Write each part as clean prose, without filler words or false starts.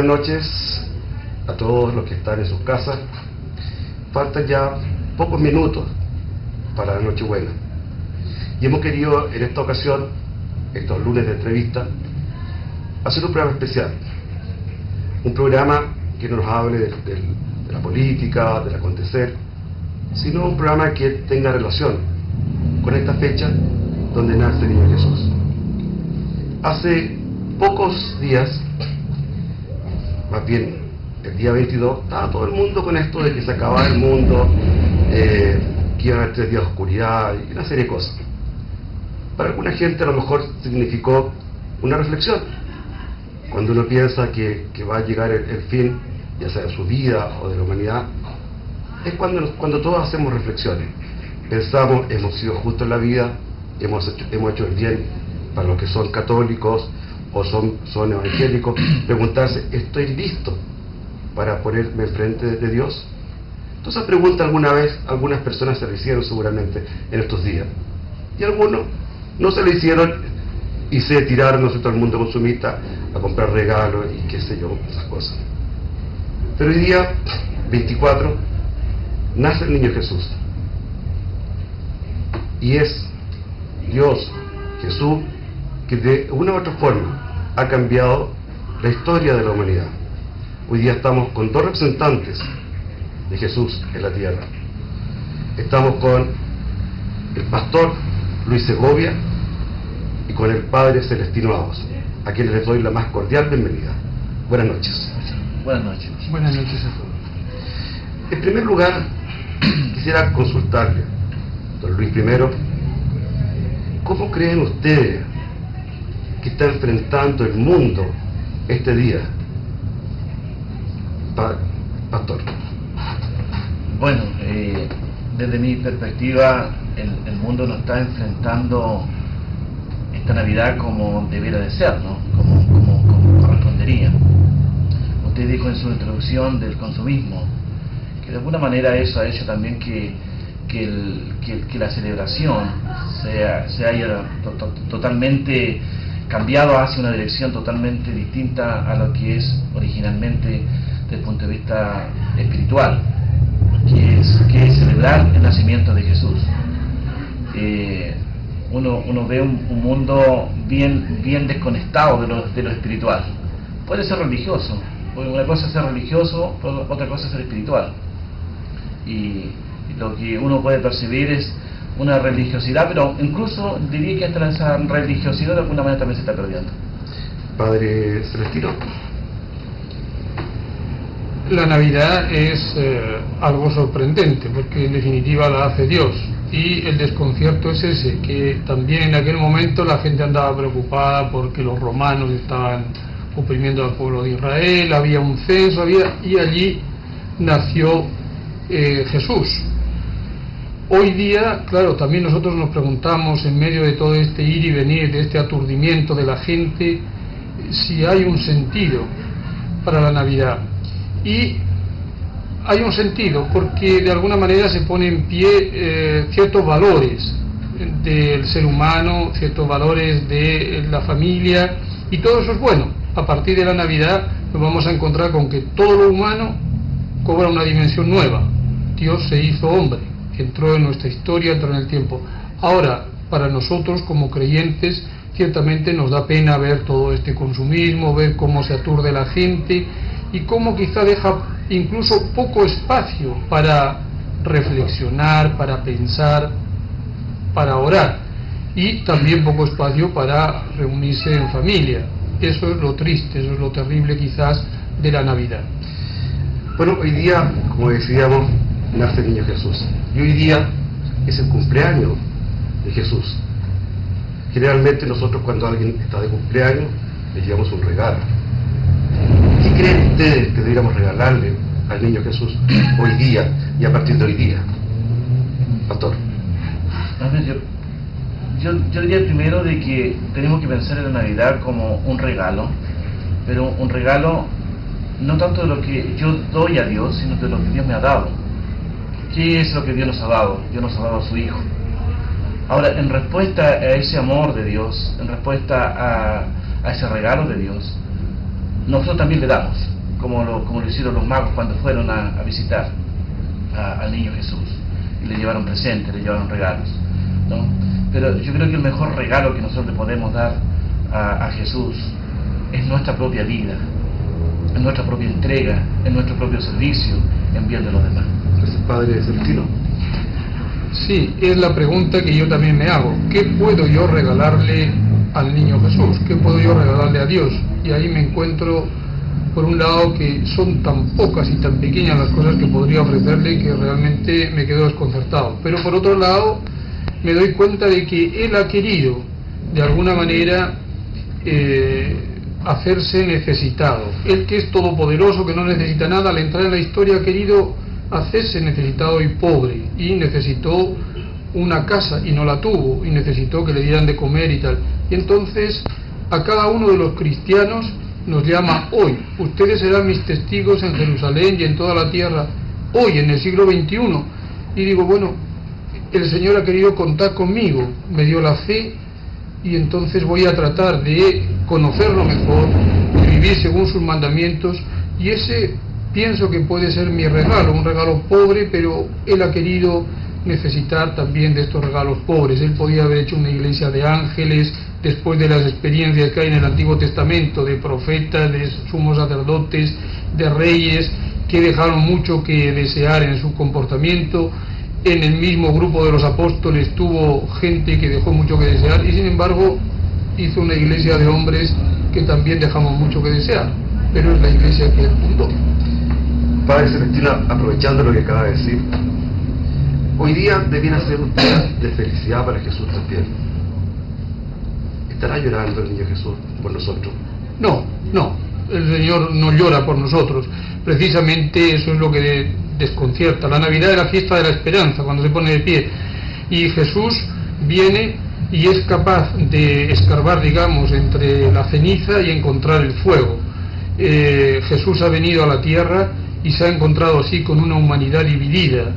Buenas noches a todos los que están en sus casas. Faltan ya pocos minutos para la Nochebuena. Y hemos querido en esta ocasión, estos lunes de entrevista, hacer un programa especial. Un programa que no nos hable de la política, del acontecer, sino un programa que tenga relación con esta fecha donde nace el niño Jesús. Hace pocos días, más bien el día 22, estaba todo el mundo con esto de que se acababa el mundo, que iban a haber 3 días de oscuridad y una serie de cosas. Para alguna gente a lo mejor significó una reflexión. Cuando uno piensa que va a llegar el fin, ya sea de su vida o de la humanidad, es cuando todos hacemos reflexiones. Pensamos, hemos sido justos en la vida, hemos hecho el bien para los que son católicos o son evangélicos. Preguntarse, ¿estoy listo para ponerme enfrente de Dios? Entonces, esa pregunta alguna vez algunas personas se la hicieron seguramente en estos días, y algunos no se la hicieron y se tiraron, ¿no sé?, todo el mundo consumista a comprar regalos y qué sé yo, esas cosas. Pero hoy día 24 nace el niño Jesús, y es Dios, Jesús, que de una u otra forma ha cambiado la historia de la humanidad. Hoy día estamos con 2 representantes de Jesús en la tierra. Estamos con el pastor Luis Segovia y con el padre Celestino Aos, a quienes les doy la más cordial bienvenida. Buenas noches. Buenas noches. Buenas noches a todos. En primer lugar, quisiera consultarle, don Luis primero, ¿cómo creen ustedes que está enfrentando el mundo este día, pastor? Bueno, desde mi perspectiva, el mundo no está enfrentando esta Navidad como debiera de ser, ¿no? Como correspondería. Usted dijo en su introducción del consumismo, que de alguna manera eso ha hecho también que la celebración se haya totalmente cambiado hacia una dirección totalmente distinta a lo que es originalmente desde el punto de vista espiritual, que es celebrar el nacimiento de Jesús. Uno ve un mundo bien desconectado de lo espiritual. Puede ser religioso, una cosa es ser religioso, otra cosa es ser espiritual. Y lo que uno puede percibir es una religiosidad, pero incluso diría que hasta esa religiosidad de alguna manera también se está perdiendo. Padre Celestino. La Navidad es algo sorprendente, porque en definitiva la hace Dios, y el desconcierto es ese, que también en aquel momento la gente andaba preocupada porque los romanos estaban oprimiendo al pueblo de Israel, había un censo, y allí nació Jesús. Hoy día, claro, también nosotros nos preguntamos, en medio de todo este ir y venir, de este aturdimiento de la gente, si hay un sentido para la Navidad. Y hay un sentido porque de alguna manera se pone en pie ciertos valores del ser humano, ciertos valores de la familia, y todo eso es bueno. A partir de la Navidad nos vamos a encontrar con que todo lo humano cobra una dimensión nueva. Dios se hizo hombre, entró en nuestra historia, entró en el tiempo. Ahora, para nosotros como creyentes, ciertamente nos da pena ver todo este consumismo, ver cómo se aturde la gente y cómo quizá deja incluso poco espacio para reflexionar, para pensar, para orar, y también poco espacio para reunirse en familia. Eso es lo triste, eso es lo terrible quizás de la Navidad. Bueno, hoy día, como decíamos, nace el niño Jesús, y hoy día es el cumpleaños de Jesús. Generalmente nosotros, cuando alguien está de cumpleaños, le llevamos un regalo. ¿Qué creen ustedes que deberíamos regalarle al niño Jesús hoy día y a partir de hoy día, pastor? Yo diría primero de que tenemos que pensar en la Navidad como un regalo, pero un regalo no tanto de lo que yo doy a Dios, sino de lo que Dios me ha dado. ¿Qué es lo que Dios nos ha dado? Dios nos ha dado a su Hijo. Ahora, en respuesta a ese amor de Dios, en respuesta a ese regalo de Dios, nosotros también le damos, como lo hicieron los magos cuando fueron a visitar al niño Jesús, y le llevaron presentes, le llevaron regalos, ¿no? Pero yo creo que el mejor regalo que nosotros le podemos dar a Jesús es nuestra propia vida, en nuestra propia entrega, en nuestro propio servicio, en bien de los demás. Gracias, Padre Celestino. Sí, es la pregunta que yo también me hago. ¿Qué puedo yo regalarle al niño Jesús? ¿Qué puedo yo regalarle a Dios? Y ahí me encuentro, por un lado, que son tan pocas y tan pequeñas las cosas que podría ofrecerle que realmente me quedo desconcertado. Pero por otro lado, me doy cuenta de que Él ha querido, de alguna manera, hacerse necesitado. Él, que es todopoderoso, que no necesita nada, al entrar en la historia ha querido hacerse necesitado y pobre, y necesitó una casa y no la tuvo, y necesitó que le dieran de comer y tal. Y entonces a cada uno de los cristianos nos llama hoy: ustedes serán mis testigos en Jerusalén y en toda la tierra, hoy en el siglo XXI. Y digo, bueno, el Señor ha querido contar conmigo, me dio la fe, y entonces voy a tratar de conocerlo mejor, de vivir según sus mandamientos, y ese pienso que puede ser mi regalo, un regalo pobre, pero Él ha querido necesitar también de estos regalos pobres. Él podía haber hecho una iglesia de ángeles, después de las experiencias que hay en el Antiguo Testamento, de profetas, de sumos sacerdotes, de reyes, que dejaron mucho que desear en su comportamiento. En el mismo grupo de los apóstoles tuvo gente que dejó mucho que desear, y sin embargo hizo una iglesia de hombres que también dejamos mucho que desear, pero es la iglesia que él fundó. Padre Celestino, aprovechando lo que acaba de decir, hoy día debiera ser un día de felicidad para Jesús también. ¿Estará llorando el niño Jesús por nosotros? No, el Señor no llora por nosotros. Precisamente eso es lo que desconcierta. La Navidad es la fiesta de la esperanza, cuando se pone de pie, y Jesús viene y es capaz de escarbar, digamos, entre la ceniza y encontrar el fuego. Jesús ha venido a la tierra y se ha encontrado así con una humanidad dividida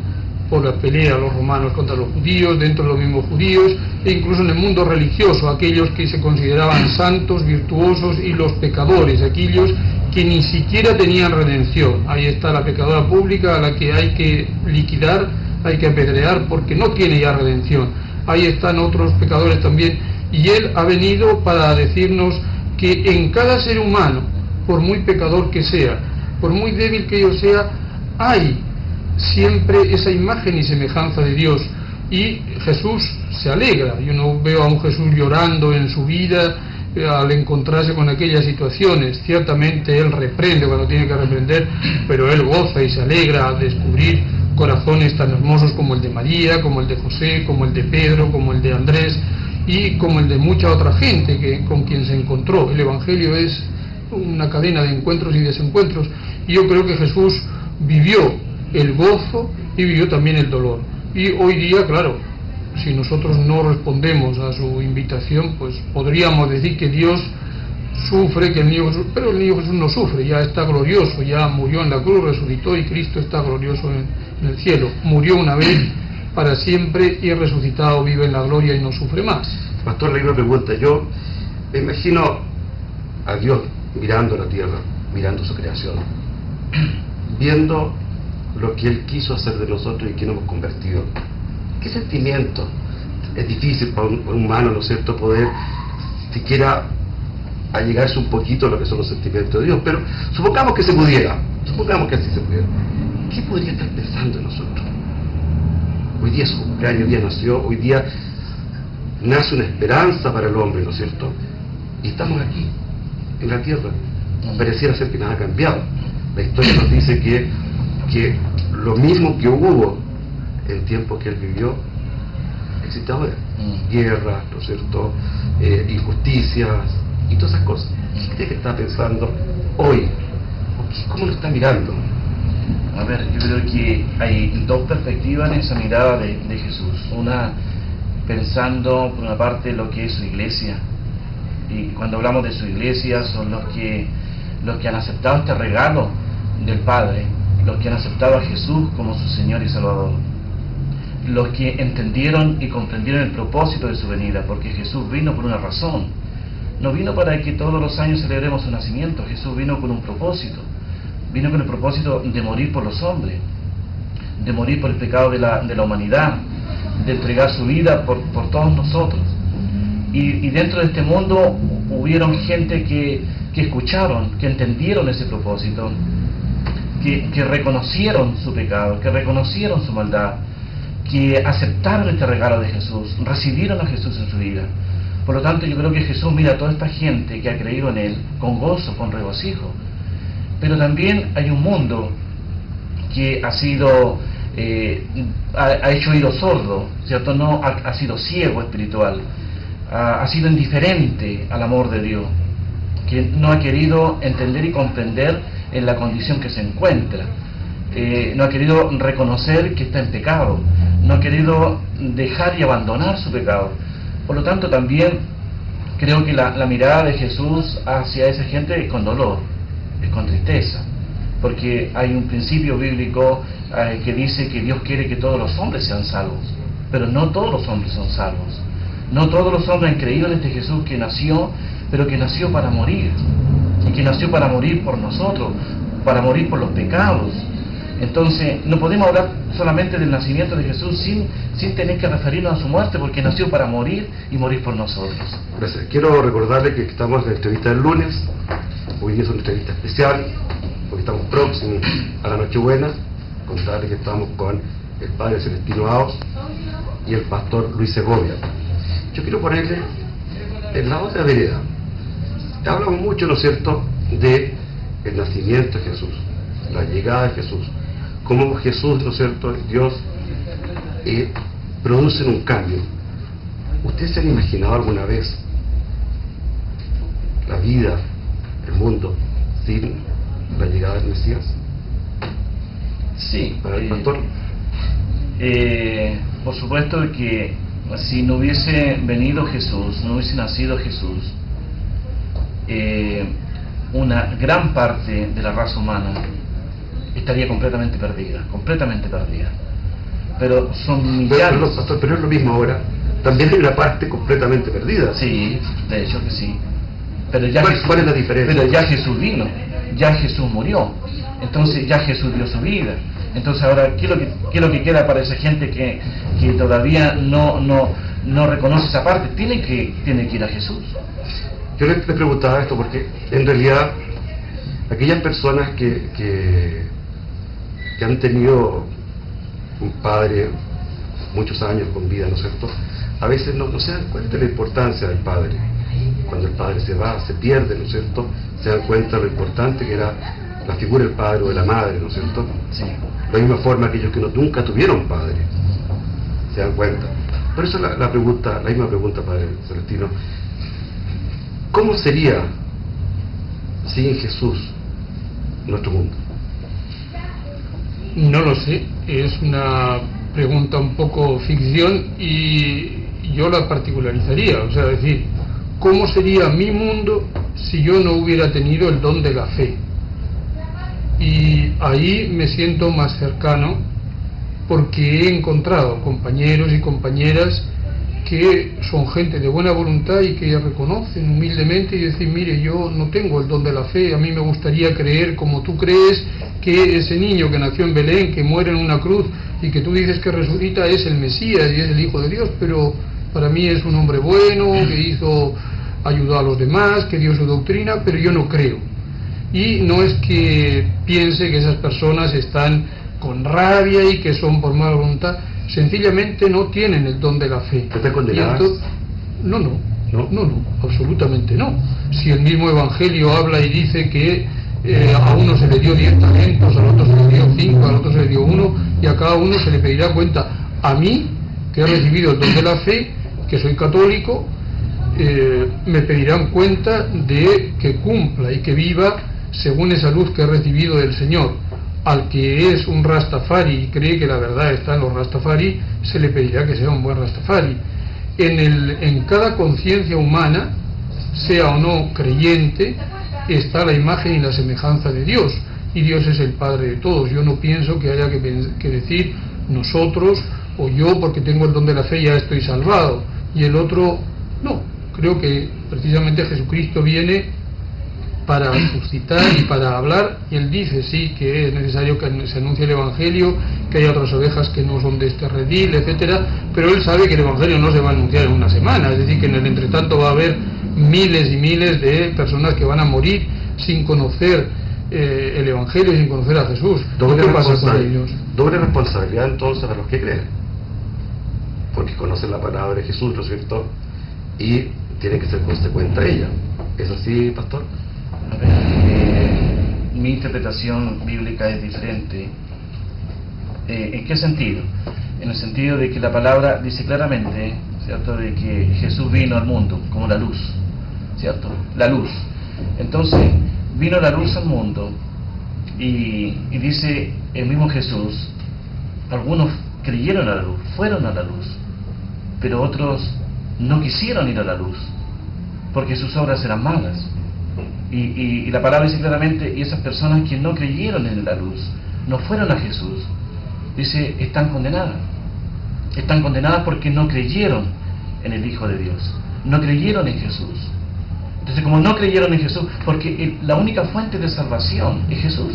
por la pelea de los romanos contra los judíos, dentro de los mismos judíos, e incluso en el mundo religioso, aquellos que se consideraban santos, virtuosos, y los pecadores, aquellos que ni siquiera tenían redención. Ahí está la pecadora pública, a la que hay que liquidar, hay que apedrear, porque no tiene ya redención. Ahí están otros pecadores también, y Él ha venido para decirnos que en cada ser humano, por muy pecador que sea, por muy débil que yo sea, hay siempre esa imagen y semejanza de Dios, y Jesús se alegra. Yo no veo a un Jesús llorando en su vida al encontrarse con aquellas situaciones. Ciertamente Él reprende cuando tiene que reprender, pero Él goza y se alegra al descubrir corazones tan hermosos como el de María, como el de José, como el de Pedro, como el de Andrés, y como el de mucha otra gente con quien se encontró. El Evangelio es una cadena de encuentros y desencuentros, y yo creo que Jesús vivió el gozo y vivió también el dolor. Y hoy día, claro, si nosotros no respondemos a su invitación, pues podríamos decir que Dios sufre, que el niño Jesús, pero el niño Jesús no sufre, ya está glorioso, ya murió en la cruz, resucitó, y Cristo está glorioso en el cielo. Murió una vez para siempre y resucitado vive en la gloria y no sufre más. Pastor, le una pregunta. Yo me imagino a Dios mirando la tierra, mirando su creación, viendo lo que Él quiso hacer de nosotros y que nos hemos convertido. ¿Qué sentimiento? Es difícil para un humano, ¿no es cierto?, poder siquiera allegarse un poquito a lo que son los sentimientos de Dios, pero supongamos que se pudiera, supongamos que así se pudiera. ¿Qué podría estar pensando en nosotros? Hoy día es su cumpleaños, hoy día nació, hoy día nace una esperanza para el hombre, ¿no es cierto? Y estamos aquí, en la tierra. Pareciera ser que nada ha cambiado. La historia nos dice que lo mismo que hubo en tiempos que Él vivió, existe ahora. Guerras, ¿no es cierto?, injusticias y todas esas cosas. ¿Qué cree que está pensando hoy? ¿Cómo lo está mirando? A ver, yo creo que hay dos perspectivas en esa mirada de Jesús. Una, pensando por una parte lo que es su iglesia, y cuando hablamos de su iglesia son los que han aceptado este regalo del Padre, los que han aceptado a Jesús como su Señor y Salvador, los que entendieron y comprendieron el propósito de su venida, porque Jesús vino por una razón, no vino para que todos los años celebremos su nacimiento. Jesús vino con un propósito. Vino con el propósito de morir por los hombres, de morir por el pecado de la humanidad, de entregar su vida por todos nosotros. Y dentro de este mundo hubieron gente que escucharon, que entendieron ese propósito, que reconocieron su pecado, que reconocieron su maldad, que aceptaron este regalo de Jesús, recibieron a Jesús en su vida. Por lo tanto, yo creo que Jesús mira a toda esta gente que ha creído en Él con gozo, con regocijo. Pero también hay un mundo que ha sido, ha hecho oído sordo, ¿cierto? No ha sido ciego espiritual, ha sido indiferente al amor de Dios, que no ha querido entender y comprender en la condición que se encuentra, no ha querido reconocer que está en pecado, no ha querido dejar y abandonar su pecado. Por lo tanto, también creo que la mirada de Jesús hacia esa gente es con dolor, es con tristeza, porque hay un principio bíblico que dice que Dios quiere que todos los hombres sean salvos, pero no todos los hombres son salvos. No todos los hombres han creído en este Jesús que nació, pero que nació para morir, y que nació para morir por nosotros, para morir por los pecados. Entonces, no podemos hablar solamente del nacimiento de Jesús sin tener que referirnos a su muerte, porque nació para morir y morir por nosotros. Gracias. Quiero recordarle que estamos en la entrevista del lunes. Hoy día es una entrevista especial, porque estamos próximos a la Nochebuena. Contarle que estamos con el padre Celestino Aos y el pastor Luis Segovia. Yo quiero ponerle en la otra vereda. Hablamos mucho, ¿no es cierto?, de el nacimiento de Jesús, la llegada de Jesús, cómo Jesús, ¿no es cierto?, Dios produce un cambio. ¿Ustedes se han imaginado alguna vez la vida, el mundo, sin la llegada del Mesías? Sí. ¿Para el pastor? Por supuesto que si no hubiese venido Jesús, no hubiese nacido Jesús, una gran parte de la raza humana estaría completamente perdida. Pero son millares. Pero, pastor, pero es lo mismo ahora. También hay una parte completamente perdida. Sí, de hecho que sí. Pero ya ¿Cuál es la diferencia? Pero ya Jesús vino, ya Jesús murió, entonces ya Jesús dio su vida. Entonces ahora, ¿qué es lo que queda para esa gente que todavía no reconoce esa parte? Tiene que ir a Jesús. Yo les preguntaba esto porque en realidad aquellas personas que han tenido un padre muchos años con vida, ¿no es cierto?, a veces no se dan cuenta de la importancia del padre. Cuando el padre se va, se pierde, ¿no es cierto?, se dan cuenta de lo importante que era la figura del padre o de la madre, ¿no es cierto? Sí. De la misma forma aquellos que nunca tuvieron padre se dan cuenta. Por eso la misma pregunta, padre Celestino: ¿cómo sería sin Jesús nuestro mundo? No lo sé, es una pregunta un poco ficción y yo la particularizaría, o sea, decir, ¿cómo sería mi mundo si yo no hubiera tenido el don de la fe? Y ahí me siento más cercano, porque he encontrado compañeros y compañeras que son gente de buena voluntad y que reconocen humildemente y dicen: mire, yo no tengo el don de la fe, a mí me gustaría creer como tú crees, que ese niño que nació en Belén, que muere en una cruz y que tú dices que resucita, es el Mesías y es el Hijo de Dios, pero para mí es un hombre bueno, que ayudó a los demás, que dio su doctrina, pero yo no creo. Y no es que piense que esas personas están con rabia y que son por mala voluntad, sencillamente no tienen el don de la fe. ¿Están condenadas? No, absolutamente no. Si el mismo Evangelio habla y dice que a uno se le dio 10 talentos, al otro se le dio 5, al otro se le dio 1, y a cada uno se le pedirá cuenta. A mí, que he recibido el don de la fe, que soy católico, me pedirán cuenta de que cumpla y que viva según esa luz que he recibido del Señor. Al que es un Rastafari y cree que la verdad está en los Rastafari, se le pedirá que sea un buen Rastafari. En cada conciencia humana, sea o no creyente, está la imagen y la semejanza de Dios, y Dios es el Padre de todos. Yo no pienso que haya que decir nosotros o yo, porque tengo el don de la fe, ya estoy salvado, y el otro no. Creo que precisamente Jesucristo viene para suscitar y para hablar, y Él dice, sí, que es necesario que se anuncie el Evangelio, que hay otras ovejas que no son de este redil, etcétera, pero Él sabe que el Evangelio no se va a anunciar en una semana, es decir, que en el entretanto va a haber miles y miles de personas que van a morir sin conocer el Evangelio, sin conocer a Jesús. Doble ¿Qué pasa con ellos? Doble responsabilidad entonces para los que creen, porque conocen la palabra de Jesús, ¿no es cierto? Y tienen que ser consecuentes a ella. ¿Es así, pastor? A ver, mi interpretación bíblica es diferente. ¿En qué sentido? En el sentido de que la palabra dice claramente, ¿cierto?, de que Jesús vino al mundo como la luz, ¿cierto? La luz. Entonces, vino la luz al mundo y dice el mismo Jesús, algunos creyeron a la luz, fueron a la luz, pero otros no quisieron ir a la luz porque sus obras eran malas. Y la palabra dice claramente, y esas personas que no creyeron en la luz, no fueron a Jesús, dice, están condenadas. Están condenadas porque no creyeron en el Hijo de Dios, no creyeron en Jesús. Entonces, como no creyeron en Jesús, porque la única fuente de salvación es Jesús,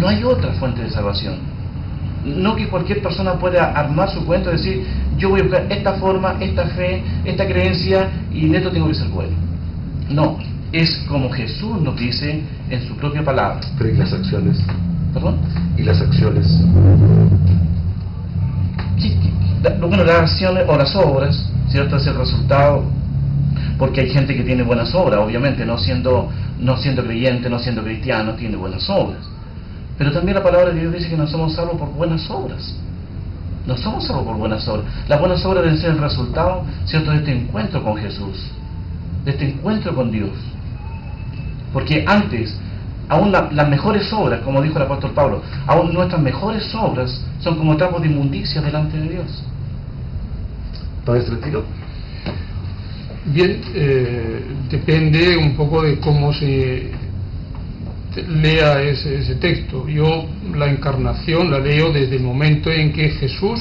no hay otra fuente de salvación. No que cualquier persona pueda armar su cuento y decir, yo voy a buscar esta forma, esta fe, esta creencia, y de esto tengo que ser bueno. No, es como Jesús nos dice en su propia palabra. Pero ¿y las acciones? ¿Perdón? ¿Y las acciones? Bueno, las acciones o las obras, ¿cierto? Es el resultado, porque hay gente que tiene buenas obras, obviamente, no siendo creyente, no siendo cristiano, tiene buenas obras. Pero también la palabra de Dios dice que no somos salvos por buenas obras. No somos salvos por buenas obras. Las buenas obras deben ser el resultado, ¿cierto?, de este encuentro con Jesús, de este encuentro con Dios. Porque antes, aún las mejores obras, como dijo el apóstol Pablo, aún nuestras mejores obras son como trapos de inmundicia delante de Dios. ¿Todo ese retiro? Bien, depende un poco de cómo se lea ese texto. Yo la encarnación la leo desde el momento en que Jesús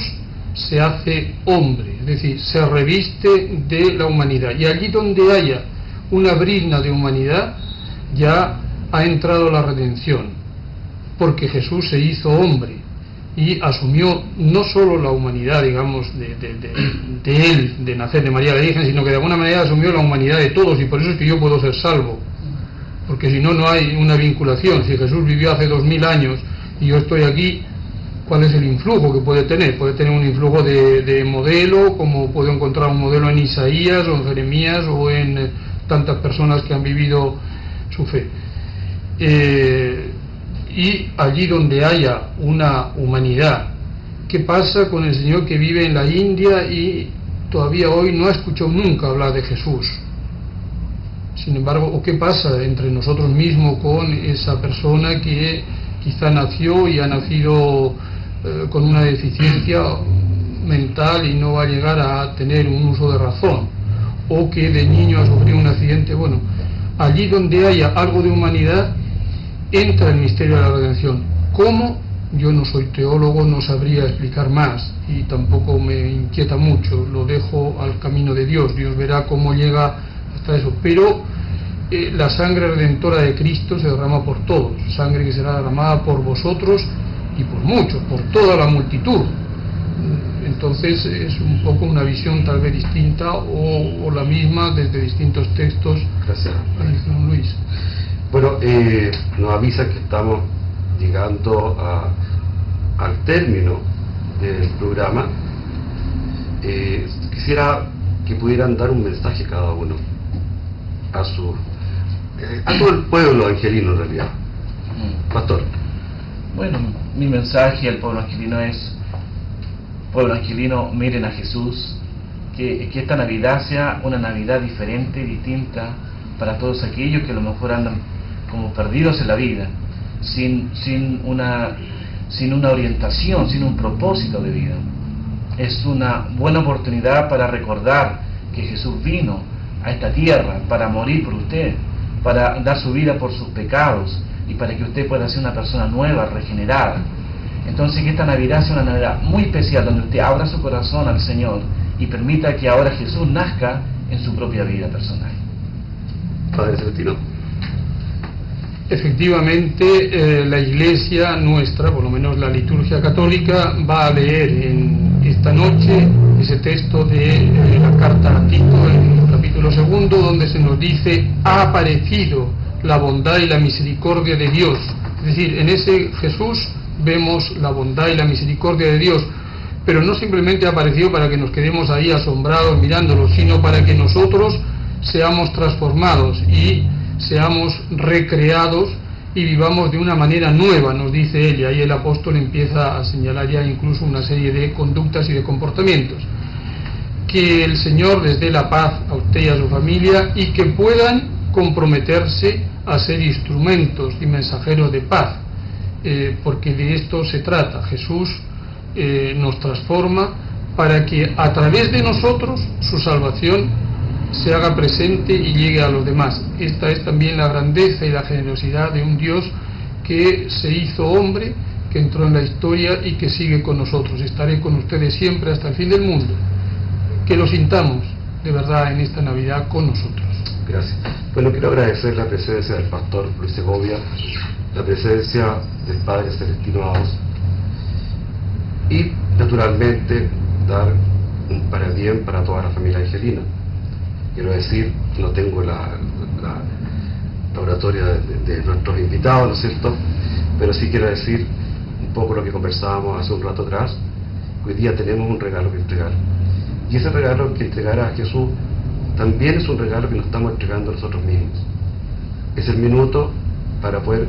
se hace hombre, es decir, se reviste de la humanidad, y allí donde haya una brizna de humanidad ya ha entrado la redención, porque Jesús se hizo hombre y asumió no solo la humanidad, digamos, de él, de nacer de María la Virgen, sino que de alguna manera asumió la humanidad de todos, y por eso es que yo puedo ser salvo, porque si no, no hay una vinculación. Si Jesús vivió hace 2000 años y yo estoy aquí, ¿cuál es el influjo que puede tener? Puede tener un influjo de modelo, como puedo encontrar un modelo en Isaías o en Jeremías o en tantas personas que han vivido su fe. Y allí donde haya una humanidad, ¿qué pasa con el señor que vive en la India y todavía hoy no ha escuchado nunca hablar de Jesús? Sin embargo, ¿o qué pasa entre nosotros mismos con esa persona que quizá nació y ha nacido con una deficiencia mental y no va a llegar a tener un uso de razón, o que de niño ha sufrido un accidente? Bueno, allí donde haya algo de humanidad entra el misterio de la redención. ¿Cómo? Yo no soy teólogo, no sabría explicar más, y tampoco me inquieta mucho, lo dejo al camino de Dios. Dios verá cómo llega hasta eso, pero la sangre redentora de Cristo se derrama por todos, sangre que será derramada por vosotros y por muchos, por toda la multitud. Entonces es un poco una visión tal vez distinta o la misma desde distintos textos. Gracias, don Luis. Bueno, nos avisa que estamos llegando al término del programa. Quisiera que pudieran dar un mensaje cada uno a todo el pueblo angelino, en realidad. Pastor. Bueno, mi mensaje al pueblo angelino es: pueblo angelino, miren a Jesús, que esta Navidad sea una Navidad diferente, distinta para todos aquellos que a lo mejor andan como perdidos en la vida, sin una orientación, sin un propósito de vida. Es una buena oportunidad para recordar que Jesús vino a esta tierra para morir por usted, para dar su vida por sus pecados y para que usted pueda ser una persona nueva, regenerada. Entonces, que esta Navidad sea una Navidad muy especial, donde usted abra su corazón al Señor y permita que ahora Jesús nazca en su propia vida personal. Padre Celestino. Efectivamente, la Iglesia nuestra, por lo menos la liturgia católica, va a leer en esta noche ese texto de la carta a Tito, en el capítulo 2, donde se nos dice: ha aparecido la bondad y la misericordia de Dios. Es decir, en ese Jesús vemos la bondad y la misericordia de Dios, pero no simplemente ha aparecido para que nos quedemos ahí asombrados mirándolo, sino para que nosotros seamos transformados y seamos recreados y vivamos de una manera nueva, nos dice él, y ahí el apóstol empieza a señalar ya incluso una serie de conductas y de comportamientos. Que el Señor les dé la paz a usted y a su familia, y que puedan comprometerse a ser instrumentos y mensajeros de paz, porque de esto se trata. Jesús nos transforma para que a través de nosotros su salvación se haga presente y llegue a los demás. Esta es también la grandeza y la generosidad de un Dios que se hizo hombre, que entró en la historia y que sigue con nosotros. Estaré con ustedes siempre hasta el fin del mundo. Que lo sintamos de verdad en esta Navidad con nosotros. Gracias. Bueno, quiero agradecer la presencia del pastor Luis Segovia, la presencia del Padre Celestino Aos, y naturalmente dar un parabién para toda la familia angelina. Quiero decir, no tengo la oratoria de nuestros invitados, ¿no es cierto? Pero sí quiero decir un poco lo que conversábamos hace un rato atrás. Hoy día tenemos un regalo que entregar. Y ese regalo que entregar a Jesús también es un regalo que nos estamos entregando a nosotros mismos. Es el minuto para poder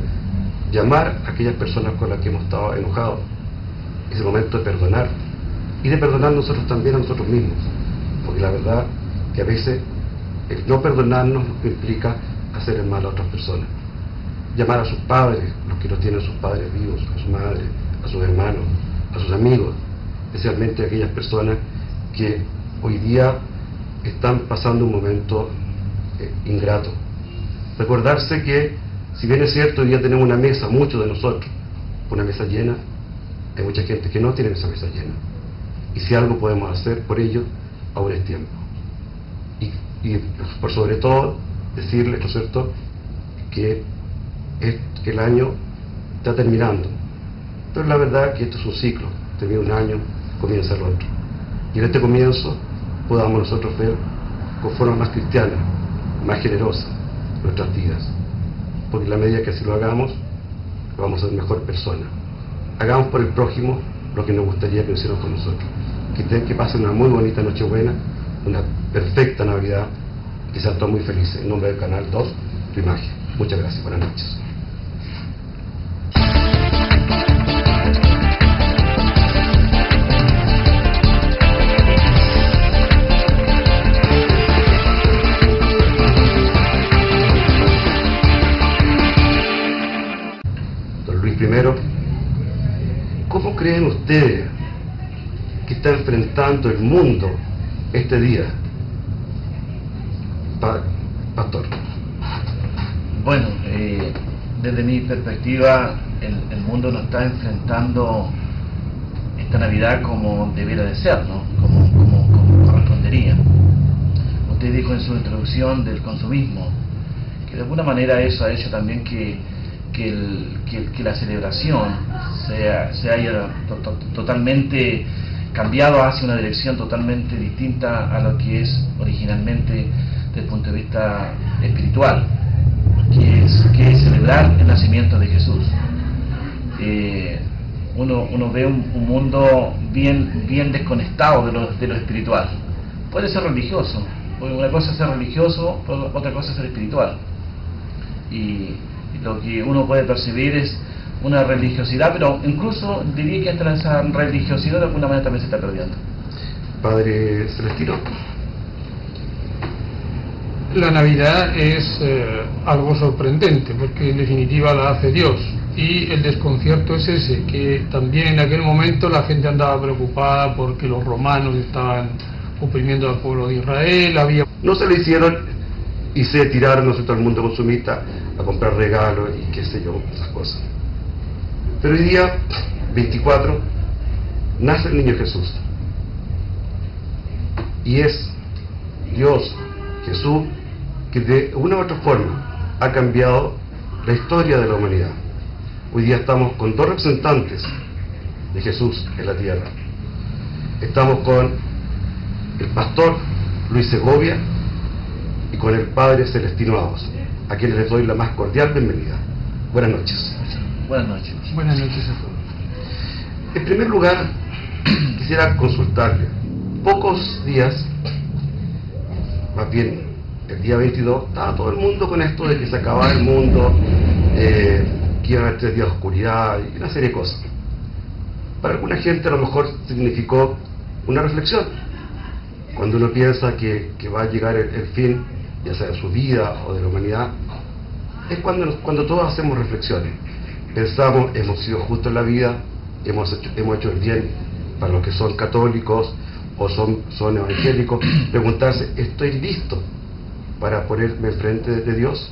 llamar a aquellas personas con las que hemos estado enojados. Es el momento de perdonar. Y de perdonar nosotros también a nosotros mismos. Porque la verdad que a veces el no perdonarnos implica hacer el mal a otras personas. Llamar a sus padres, los que no tienen a sus padres vivos, a su madre, a sus hermanos, a sus amigos, especialmente a aquellas personas que hoy día están pasando un momento ingrato. Recordarse que, si bien es cierto, hoy día tenemos una mesa, muchos de nosotros, una mesa llena, hay mucha gente que no tiene esa mesa llena. Y si algo podemos hacer por ello, ahora es tiempo. Y por sobre todo, decirles, ¿no es cierto?, que el año está terminando. Pero la verdad que esto es un ciclo. Termina un año, comienza el otro. Y en este comienzo podamos nosotros ver con forma más cristiana, más generosa, nuestras vidas. Porque en la medida que así lo hagamos, vamos a ser mejor persona. Hagamos por el prójimo lo que nos gustaría que lo hicieran por nosotros. Que pasen una muy bonita Nochebuena, una perfecta Navidad, que sean todos muy felices. En nombre del Canal 2, Tu Imagen. Muchas gracias. Buenas noches. Don Luis I, ¿cómo creen ustedes que está enfrentando el mundo este día, pastor? Bueno, desde mi perspectiva, el mundo no está enfrentando esta Navidad como debiera de ser, ¿no? Como correspondería. Usted dijo en su introducción del consumismo, que de alguna manera eso ha hecho también que la celebración se haya totalmente cambiado hacia una dirección totalmente distinta a lo que es originalmente desde el punto de vista espiritual, que es celebrar el nacimiento de Jesús. Uno ve un mundo bien desconectado de lo espiritual. Puede ser religioso, una cosa es ser religioso, otra cosa es ser espiritual. Y lo que uno puede percibir es una religiosidad, pero incluso diría que hasta esa religiosidad de alguna manera también se está perdiendo. Padre Celestino. La Navidad es algo sorprendente, porque en definitiva la hace Dios, y el desconcierto es ese, que también en aquel momento la gente andaba preocupada porque los romanos estaban oprimiendo al pueblo de Israel, no se lo hicieron y se tiraron, ¿no sé?, todo el mundo consumista a comprar regalos y qué sé yo, esas cosas. Pero hoy día, 24, nace el niño Jesús. Y es Dios Jesús, que de una u otra forma ha cambiado la historia de la humanidad. Hoy día estamos con dos representantes de Jesús en la tierra. Estamos con el pastor Luis Segovia y con el padre Celestino Avos, a quienes les doy la más cordial bienvenida. Buenas noches. Buenas noches. Buenas noches a todos. En primer lugar, quisiera consultarle. Pocos días, más bien el día 22, estaba todo el mundo con esto de que se acababa el mundo, que iba a haber 3 días de oscuridad y una serie de cosas. Para alguna gente a lo mejor significó una reflexión. Cuando uno piensa que va a llegar el fin, ya sea de su vida o de la humanidad, es cuando todos hacemos reflexiones. Pensamos, hemos sido justos en la vida, hemos hecho el bien para los que son católicos o son evangélicos. Preguntarse, ¿estoy listo para ponerme enfrente de Dios?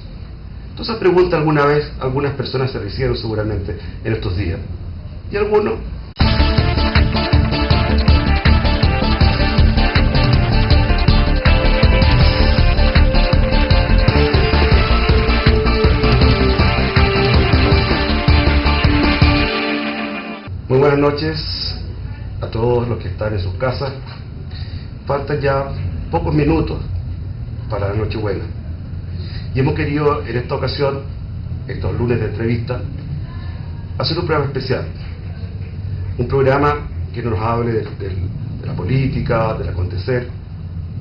Entonces, esa pregunta alguna vez algunas personas se la hicieron seguramente en estos días. Y algunos... Muy buenas noches a todos los que están en sus casas. Faltan ya pocos minutos para la Nochebuena. Y hemos querido en esta ocasión, estos lunes de entrevista, hacer un programa especial. Un programa que no nos hable de la política, del acontecer,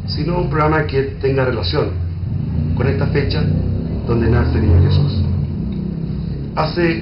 sino un programa que tenga relación con esta fecha donde nace el niño Jesús. Hace